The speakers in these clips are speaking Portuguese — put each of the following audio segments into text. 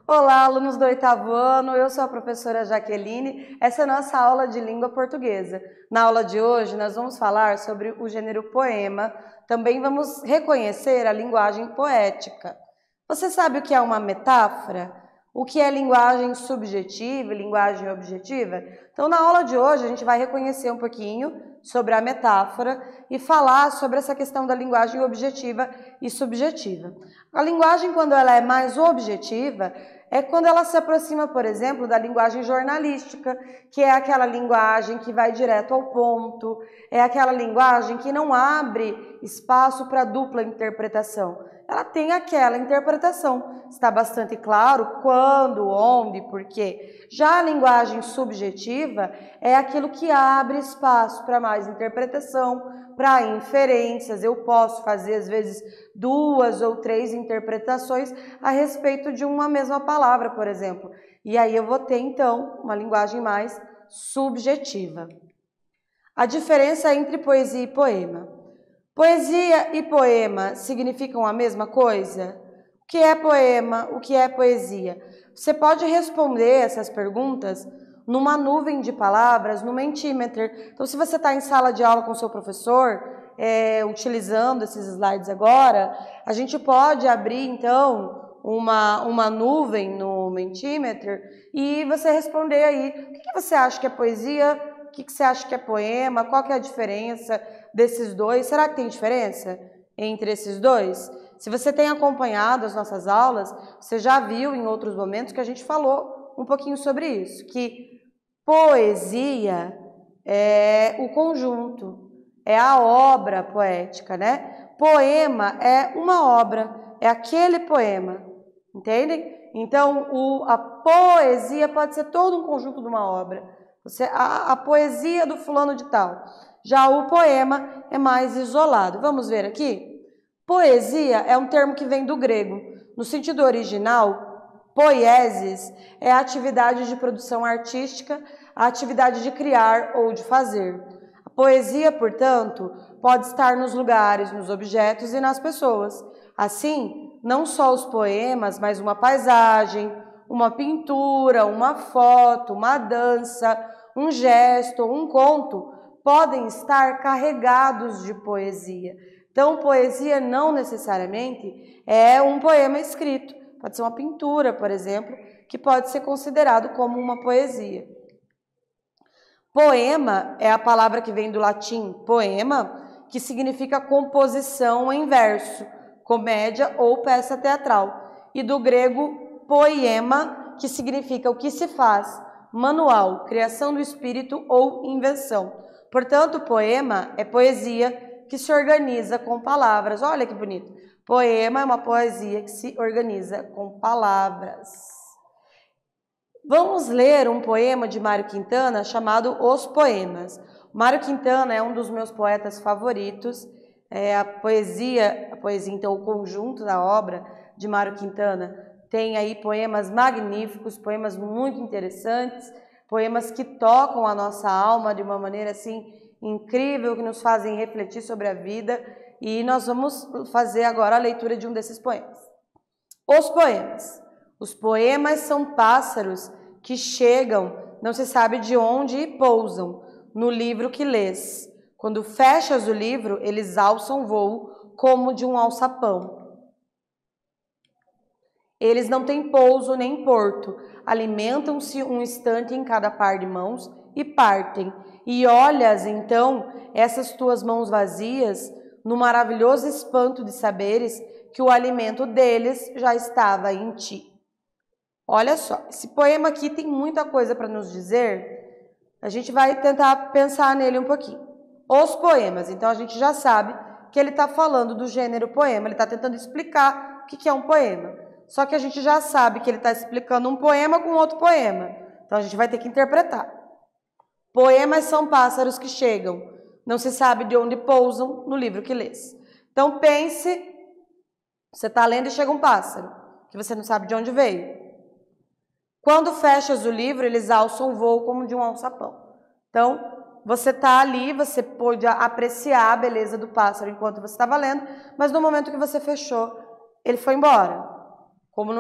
Olá, alunos do 8º ano, eu sou a professora Jaqueline, essa é a nossa aula de língua portuguesa. Na aula de hoje, nós vamos falar sobre o gênero poema, também vamos reconhecer a linguagem poética. Você sabe o que é uma metáfora? O que é linguagem subjetiva e linguagem objetiva? Então, na aula de hoje, a gente vai reconhecer um pouquinho sobre a metáfora e falar sobre essa questão da linguagem objetiva e subjetiva. A linguagem, quando ela é mais objetiva, é quando ela se aproxima, por exemplo, da linguagem jornalística, que é aquela linguagem que vai direto ao ponto, é aquela linguagem que não abre espaço para dupla interpretação. Ela tem aquela interpretação, está bastante claro quando, onde, por quê. Já a linguagem subjetiva é aquilo que abre espaço para mais interpretação, para inferências. Eu posso fazer, às vezes, 2 ou 3 interpretações a respeito de uma mesma palavra, por exemplo. E aí eu vou ter, então, uma linguagem mais subjetiva. A diferença entre poesia e poema. Poesia e poema significam a mesma coisa? O que é poema? O que é poesia? Você pode responder essas perguntas numa nuvem de palavras, no Mentimeter. Então, se você está em sala de aula com o seu professor, utilizando esses slides agora, a gente pode abrir, então, uma nuvem no Mentimeter e você responder aí o que você acha que é poesia, o que você acha que é poema, qual que é a diferença desses dois. Será que tem diferença entre esses dois? Se você tem acompanhado as nossas aulas, você já viu em outros momentos que a gente falou um pouquinho sobre isso, que poesia é o conjunto, é a obra poética, né? Poema é uma obra, é aquele poema, entendem? Então, a poesia pode ser todo um conjunto de uma obra. A poesia do fulano de tal. Já o poema é mais isolado. Vamos ver aqui? Poesia é um termo que vem do grego. No sentido original, poiesis é a atividade de produção artística, a atividade de criar ou de fazer. A poesia, portanto, pode estar nos lugares, nos objetos e nas pessoas. Assim, não só os poemas, mas uma paisagem, uma pintura, uma foto, uma dança, um gesto ou um conto podem estar carregados de poesia. Então, poesia não necessariamente é um poema escrito. Pode ser uma pintura, por exemplo, que pode ser considerado como uma poesia. Poema é a palavra que vem do latim poema, que significa composição em verso, comédia ou peça teatral, e do grego poiema, que significa o que se faz, manual, criação do espírito ou invenção. Portanto, poema é poesia que se organiza com palavras. Olha que bonito. Poema é uma poesia que se organiza com palavras. Vamos ler um poema de Mário Quintana chamado Os Poemas. Mário Quintana é um dos meus poetas favoritos. A poesia, então, o conjunto da obra de Mário Quintana tem aí poemas magníficos, poemas muito interessantes, poemas que tocam a nossa alma de uma maneira assim incrível, que nos fazem refletir sobre a vida, e nós vamos fazer agora a leitura de um desses poemas. Os poemas. Os poemas são pássaros que chegam, não se sabe de onde, e pousam no livro que lês. Quando fechas o livro, eles alçam voo como de um alçapão. Eles não têm pouso nem porto, alimentam-se um instante em cada par de mãos e partem. E olhas, então, essas tuas mãos vazias, no maravilhoso espanto de saberes que o alimento deles já estava em ti. Olha só, esse poema aqui tem muita coisa para nos dizer, a gente vai tentar pensar nele um pouquinho. Os poemas, então a gente já sabe que ele está falando do gênero poema, ele está tentando explicar o que é um poema. Só que a gente já sabe que ele está explicando um poema com outro poema. Então, a gente vai ter que interpretar. Poemas são pássaros que chegam. Não se sabe de onde pousam no livro que lês. Então, pense, você está lendo e chega um pássaro, que você não sabe de onde veio. Quando fechas o livro, eles alçam voo como de um alçapão. Então, você está ali, você pôde apreciar a beleza do pássaro enquanto você estava lendo, mas no momento que você fechou, ele foi embora. Como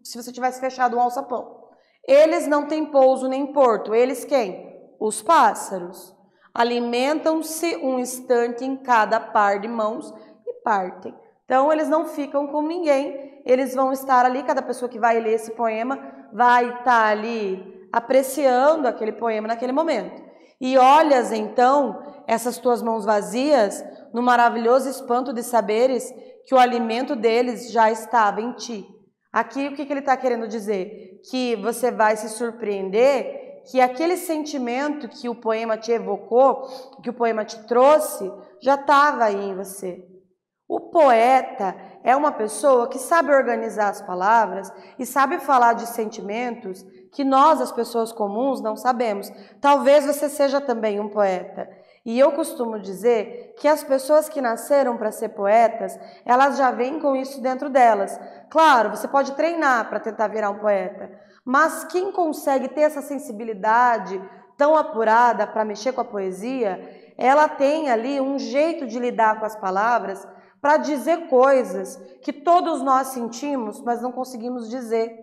se você tivesse fechado um alçapão. Eles não têm pouso nem porto. Eles quem? Os pássaros. Alimentam-se um instante em cada par de mãos e partem. Então, eles não ficam com ninguém. Eles vão estar ali, cada pessoa que vai ler esse poema vai estar ali apreciando aquele poema naquele momento. E olhas, então, essas tuas mãos vazias no maravilhoso espanto de saberes que o alimento deles já estava em ti. Aqui, o que ele está querendo dizer? Que você vai se surpreender que aquele sentimento que o poema te evocou, que o poema te trouxe, já estava aí em você. O poeta é uma pessoa que sabe organizar as palavras e sabe falar de sentimentos que nós, as pessoas comuns, não sabemos. Talvez você seja também um poeta. E eu costumo dizer que as pessoas que nasceram para ser poetas, elas já vêm com isso dentro delas. Claro, você pode treinar para tentar virar um poeta, mas quem consegue ter essa sensibilidade tão apurada para mexer com a poesia, ela tem ali um jeito de lidar com as palavras para dizer coisas que todos nós sentimos, mas não conseguimos dizer.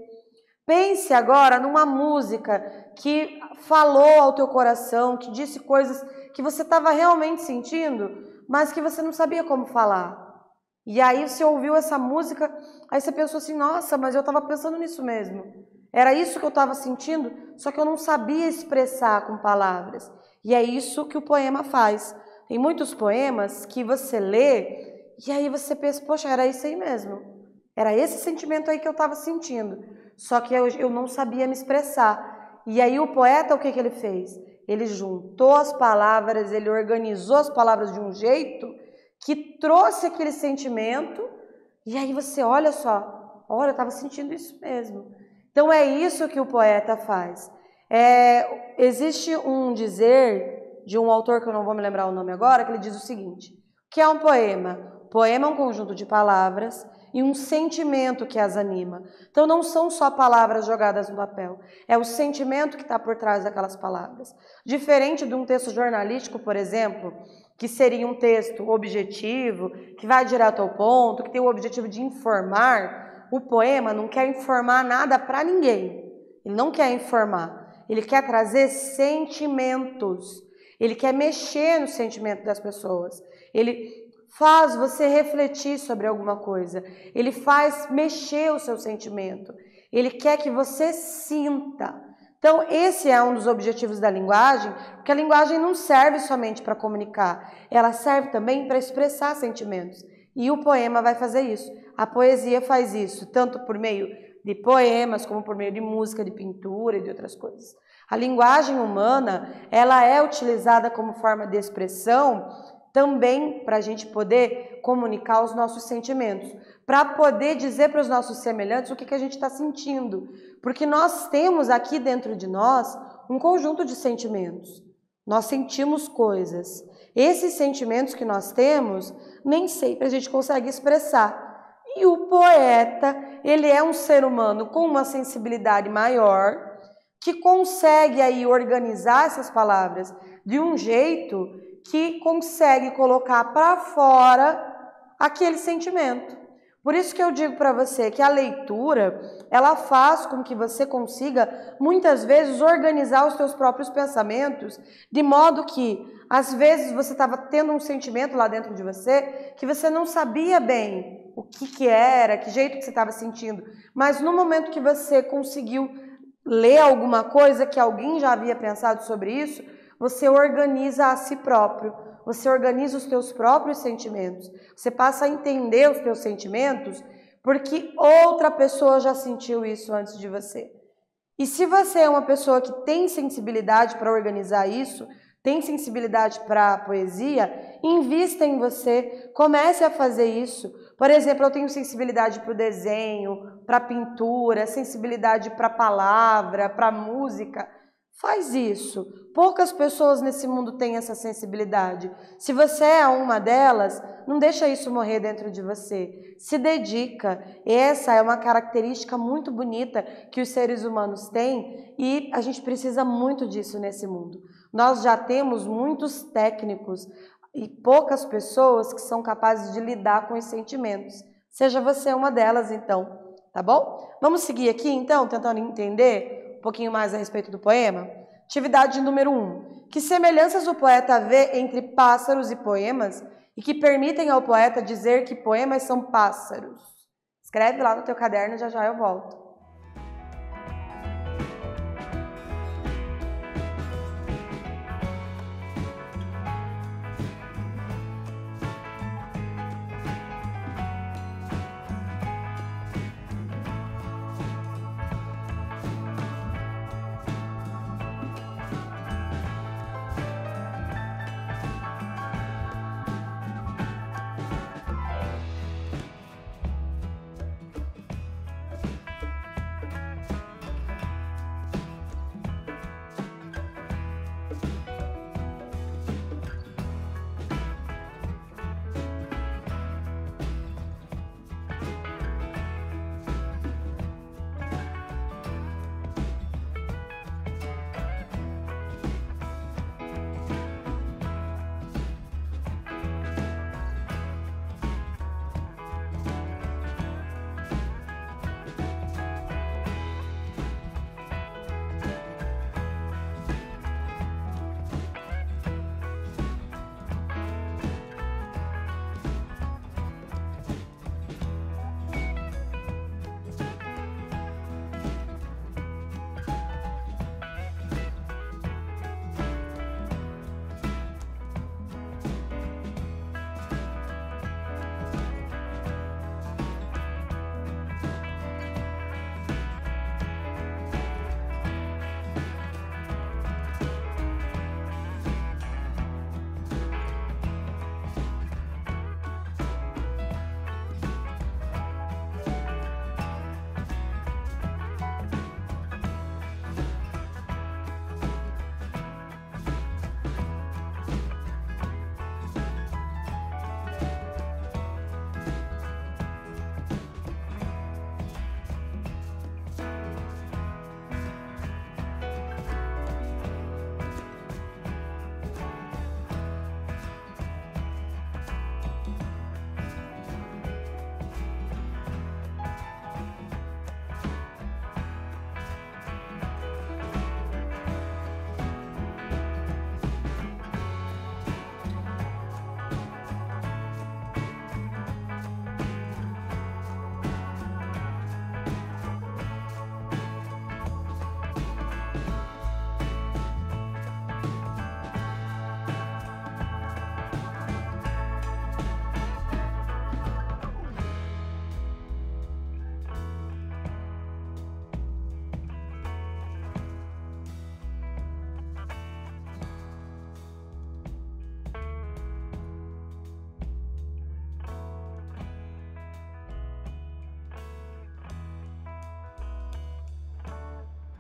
Pense agora numa música que falou ao teu coração, que disse coisas que você estava realmente sentindo, mas que você não sabia como falar. E aí você ouviu essa música, aí você pensou assim, nossa, mas eu estava pensando nisso mesmo. Era isso que eu estava sentindo, só que eu não sabia expressar com palavras. E é isso que o poema faz. Tem muitos poemas que você lê e aí você pensa, poxa, era isso aí mesmo. Era esse sentimento aí que eu estava sentindo. Só que eu não sabia me expressar. E aí o poeta, o que ele fez? Ele juntou as palavras, ele organizou as palavras de um jeito que trouxe aquele sentimento. E aí você, olha só, olha, eu estava sentindo isso mesmo. Então é isso que o poeta faz. Existe um dizer de um autor que eu não vou me lembrar o nome agora, que ele diz o seguinte, que é um poema. Poema é um conjunto de palavras e um sentimento que as anima. Então não são só palavras jogadas no papel, é o sentimento que está por trás daquelas palavras. Diferente de um texto jornalístico, por exemplo, que seria um texto objetivo, que vai direto ao ponto, que tem o objetivo de informar, o poema não quer informar nada para ninguém. Ele não quer informar, ele quer trazer sentimentos, ele quer mexer no sentimento das pessoas, ele faz você refletir sobre alguma coisa, ele faz mexer o seu sentimento, ele quer que você sinta. Então, esse é um dos objetivos da linguagem, porque a linguagem não serve somente para comunicar, ela serve também para expressar sentimentos. E o poema vai fazer isso. A poesia faz isso, tanto por meio de poemas, como por meio de música, de pintura e de outras coisas. A linguagem humana, ela é utilizada como forma de expressão também para a gente poder comunicar os nossos sentimentos, para poder dizer para os nossos semelhantes o que a gente está sentindo. Porque nós temos aqui dentro de nós um conjunto de sentimentos. Nós sentimos coisas. Esses sentimentos que nós temos, nem sempre a gente consegue expressar. E o poeta, ele é um ser humano com uma sensibilidade maior, que consegue aí organizar essas palavras de um jeito que consegue colocar para fora aquele sentimento. Por isso que eu digo para você que a leitura, ela faz com que você consiga, muitas vezes, organizar os seus próprios pensamentos, de modo que, às vezes, você estava tendo um sentimento lá dentro de você que você não sabia bem o que era, que jeito que você estava sentindo, mas no momento que você conseguiu ler alguma coisa que alguém já havia pensado sobre isso, você organiza a si próprio, você organiza os teus próprios sentimentos, você passa a entender os teus sentimentos porque outra pessoa já sentiu isso antes de você. E se você é uma pessoa que tem sensibilidade para organizar isso, tem sensibilidade para a poesia, invista em você, comece a fazer isso. Por exemplo, eu tenho sensibilidade para o desenho, para a pintura, sensibilidade para a palavra, para a música. Faz isso. Poucas pessoas nesse mundo têm essa sensibilidade. Se você é uma delas, não deixa isso morrer dentro de você. Se dedica. Essa é uma característica muito bonita que os seres humanos têm e a gente precisa muito disso nesse mundo. Nós já temos muitos técnicos e poucas pessoas que são capazes de lidar com os sentimentos. Seja você uma delas, então. tá bom? Vamos seguir aqui, então, tentando entender um pouquinho mais a respeito do poema? Atividade número 1. Que semelhanças o poeta vê entre pássaros e poemas e que permitem ao poeta dizer que poemas são pássaros? Escreve lá no teu caderno, já já eu volto.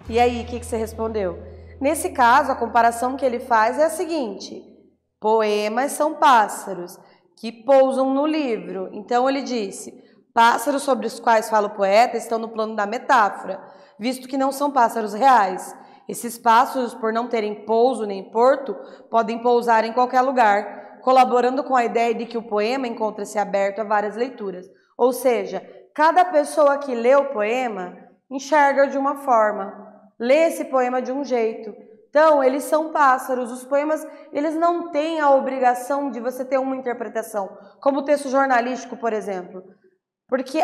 E aí, o que você respondeu? Nesse caso, a comparação que ele faz é a seguinte: poemas são pássaros que pousam no livro. Então ele disse: pássaros sobre os quais fala o poeta estão no plano da metáfora, visto que não são pássaros reais. Esses pássaros, por não terem pouso nem porto, podem pousar em qualquer lugar, colaborando com a ideia de que o poema encontra-se aberto a várias leituras. Ou seja, cada pessoa que lê o poema enxerga de uma forma, lê esse poema de um jeito. Então, eles são pássaros. Os poemas, eles não têm a obrigação de você ter uma interpretação, como o texto jornalístico, por exemplo. Porque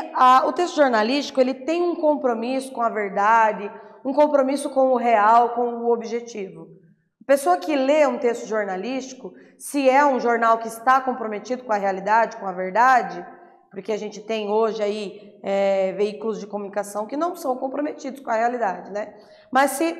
o texto jornalístico, ele tem um compromisso com a verdade, um compromisso com o real, com o objetivo. A pessoa que lê um texto jornalístico, se é um jornal que está comprometido com a realidade, com a verdade, porque a gente tem hoje aí veículos de comunicação que não são comprometidos com a realidade, né? Mas se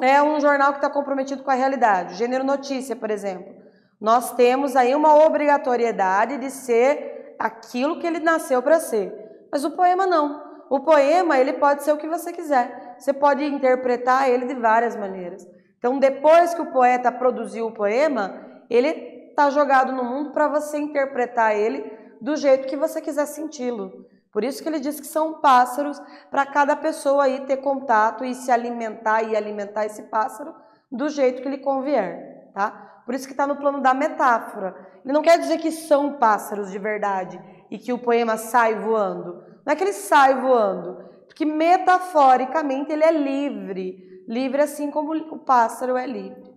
é um jornal que está comprometido com a realidade, o Gênero Notícia, por exemplo, nós temos aí uma obrigatoriedade de ser aquilo que ele nasceu para ser. Mas o poema não. O poema, ele pode ser o que você quiser. Você pode interpretar ele de várias maneiras. Então, depois que o poeta produziu o poema, ele está jogado no mundo para você interpretar ele do jeito que você quiser senti-lo. Por isso que ele diz que são pássaros, para cada pessoa aí ter contato e se alimentar e alimentar esse pássaro do jeito que lhe convier, tá? Por isso que está no plano da metáfora. Ele não quer dizer que são pássaros de verdade e que o poema sai voando. Não é que ele sai voando, porque metaforicamente ele é livre. Livre assim como o pássaro é livre.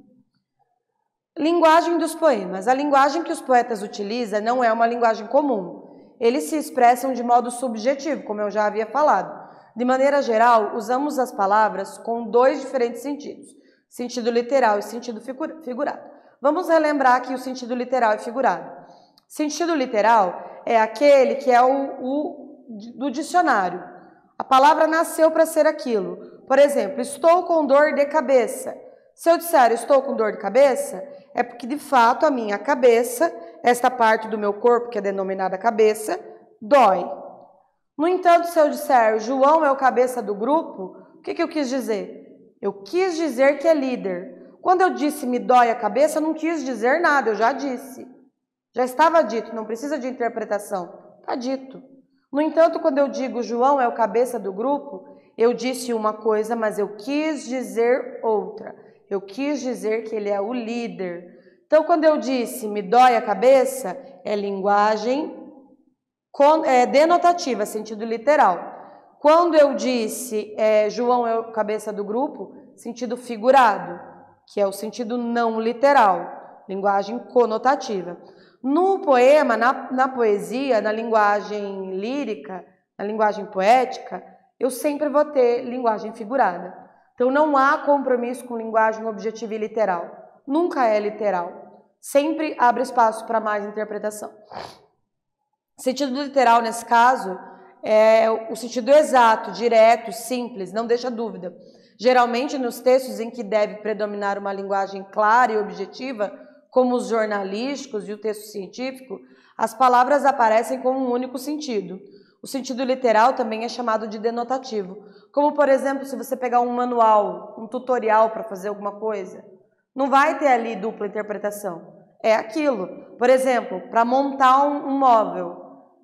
Linguagem dos poemas. A linguagem que os poetas utilizam não é uma linguagem comum. Eles se expressam de modo subjetivo, como eu já havia falado. De maneira geral, usamos as palavras com dois diferentes sentidos, sentido literal e sentido figurado. Vamos relembrar aqui o sentido literal e figurado. Sentido literal é aquele que é do dicionário. A palavra nasceu para ser aquilo. Por exemplo, estou com dor de cabeça. Se eu disser estou com dor de cabeça, é porque de fato a minha cabeça, esta parte do meu corpo que é denominada cabeça, dói. No entanto, se eu disser João é o cabeça do grupo, o que eu quis dizer? Eu quis dizer que é líder. Quando eu disse me dói a cabeça, eu não quis dizer nada, eu já disse. Já estava dito, não precisa de interpretação. Está dito. No entanto, quando eu digo João é o cabeça do grupo, eu disse uma coisa, mas eu quis dizer outra. Eu quis dizer que ele é o líder. Então, quando eu disse me dói a cabeça, é linguagem denotativa, sentido literal. Quando eu disse João é o cabeça do grupo, sentido figurado, que é o sentido não literal, linguagem conotativa. No poema, na poesia, na linguagem lírica, na linguagem poética, eu sempre vou ter linguagem figurada. Então, não há compromisso com linguagem objetiva e literal. Nunca é literal. Sempre abre espaço para mais interpretação. Sentido literal, nesse caso, é o sentido exato, direto, simples, não deixa dúvida. Geralmente, nos textos em que deve predominar uma linguagem clara e objetiva, como os jornalísticos e o texto científico, as palavras aparecem com um único sentido. O sentido literal também é chamado de denotativo. Como, por exemplo, se você pegar um manual, um tutorial para fazer alguma coisa, não vai ter ali dupla interpretação. É aquilo. Por exemplo, para montar um móvel,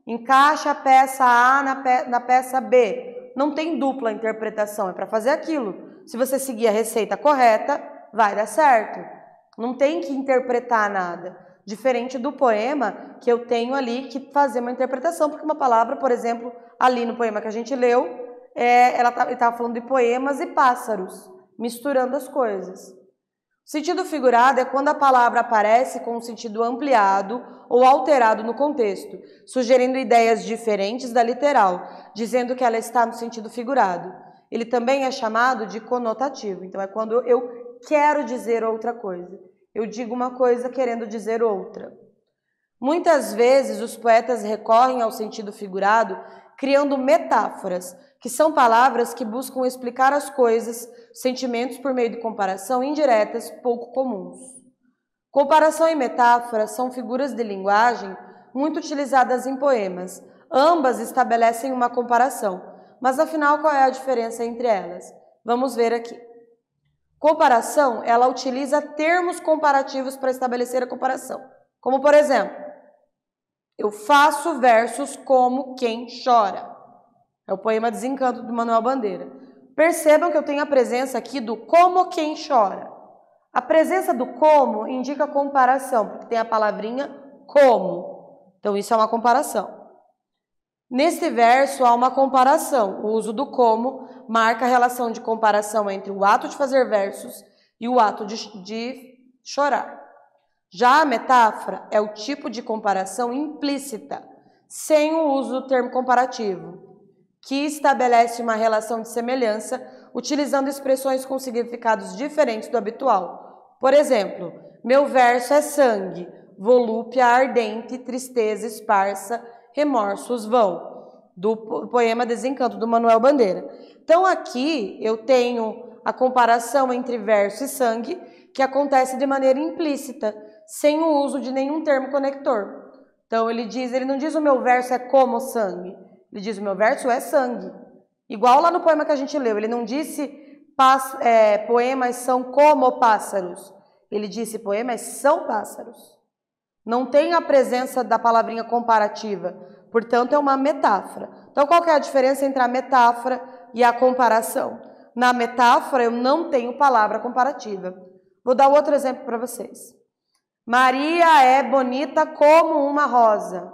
encaixa a peça A na peça B. Não tem dupla interpretação, é para fazer aquilo. Se você seguir a receita correta, vai dar certo. Não tem que interpretar nada. Diferente do poema, que eu tenho ali que fazer uma interpretação, porque uma palavra, por exemplo, ali no poema que a gente leu, ele estava falando de poemas e pássaros, misturando as coisas. O sentido figurado é quando a palavra aparece com um sentido ampliado ou alterado no contexto, sugerindo ideias diferentes da literal, dizendo que ela está no sentido figurado. Ele também é chamado de conotativo, então é quando eu quero dizer outra coisa. Eu digo uma coisa querendo dizer outra. Muitas vezes os poetas recorrem ao sentido figurado criando metáforas, que são palavras que buscam explicar as coisas, sentimentos por meio de comparação indiretas pouco comuns. Comparação e metáfora são figuras de linguagem muito utilizadas em poemas. Ambas estabelecem uma comparação, mas afinal qual é a diferença entre elas? Vamos ver aqui. Comparação, ela utiliza termos comparativos para estabelecer a comparação. Como, por exemplo, eu faço versos como quem chora. É o poema Desencanto, do Manuel Bandeira. Percebam que eu tenho a presença aqui do como quem chora. A presença do como indica comparação, porque tem a palavrinha como. Então, isso é uma comparação. Neste verso, há uma comparação. O uso do como marca a relação de comparação entre o ato de fazer versos e o ato de chorar. Já a metáfora é o tipo de comparação implícita, sem o uso do termo comparativo, que estabelece uma relação de semelhança utilizando expressões com significados diferentes do habitual. Por exemplo, meu verso é sangue, volúpia ardente, tristeza esparsa, remorsos vão, do poema Desencanto, do Manuel Bandeira. Então aqui eu tenho a comparação entre verso e sangue, que acontece de maneira implícita, sem o uso de nenhum termo conector. Então ele não diz o meu verso é como sangue, ele diz o meu verso é sangue. Igual lá no poema que a gente leu, ele não disse poemas são como pássaros, ele disse poemas são pássaros. Não tem a presença da palavrinha comparativa, portanto é uma metáfora. Então qual que é a diferença entre a metáfora e a comparação? Na metáfora eu não tenho palavra comparativa. Vou dar outro exemplo para vocês. Maria é bonita como uma rosa.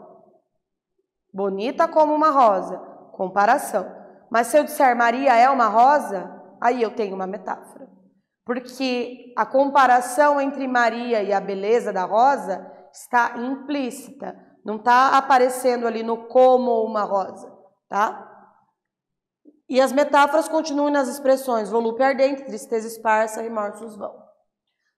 Bonita como uma rosa. comparação. Mas se eu disser Maria é uma rosa, aí eu tenho uma metáfora. Porque a comparação entre Maria e a beleza da rosa está implícita, não está aparecendo ali no como uma rosa, tá? E as metáforas continuam nas expressões volúpia ardente, tristeza esparsa, remorsos vão.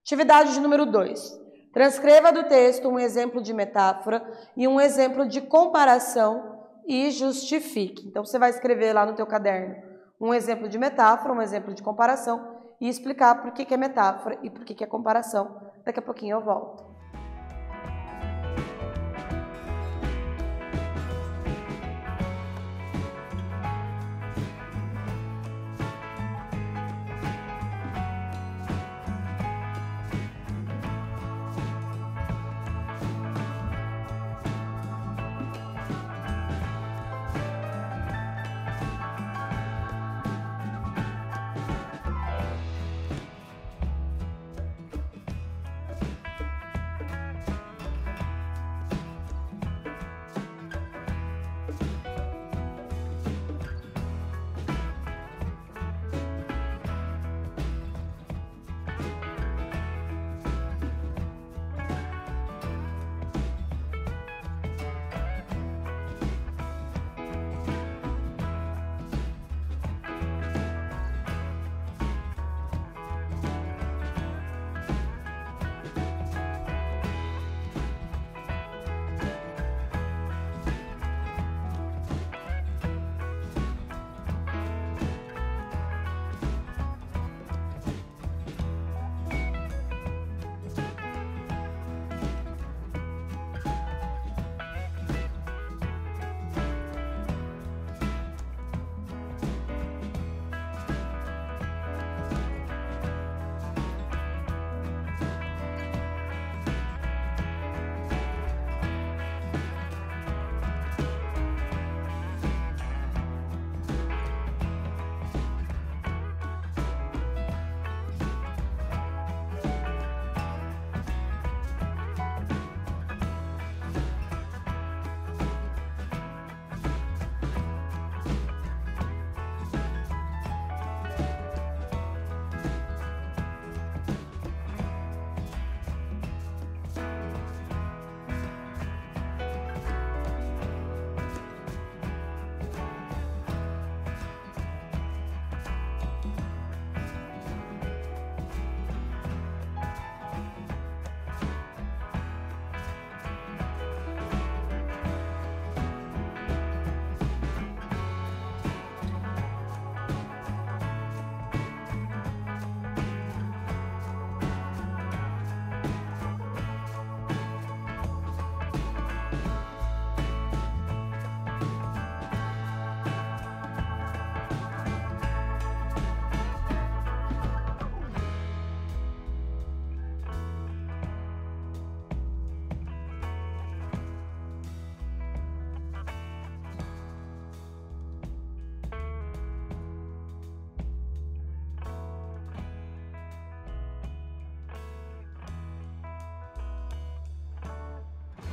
Atividade de número 2. Transcreva do texto um exemplo de metáfora e um exemplo de comparação e justifique. Então, você vai escrever lá no teu caderno um exemplo de metáfora, um exemplo de comparação e explicar por que é metáfora e por que é comparação. Daqui a pouquinho eu volto.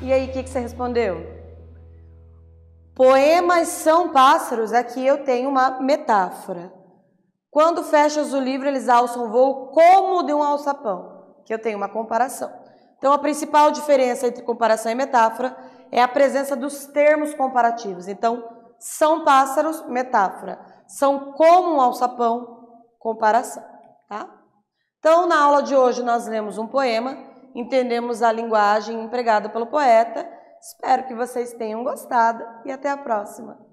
E aí, o que você respondeu? Poemas são pássaros, aqui eu tenho uma metáfora. Quando fechas o livro, eles alçam voo como de um alçapão, que eu tenho uma comparação. Então, a principal diferença entre comparação e metáfora é a presença dos termos comparativos. Então, são pássaros, metáfora. São como um alçapão, comparação. Tá? Então, na aula de hoje, nós lemos um poema, entendemos a linguagem empregada pelo poeta. Espero que vocês tenham gostado e até a próxima.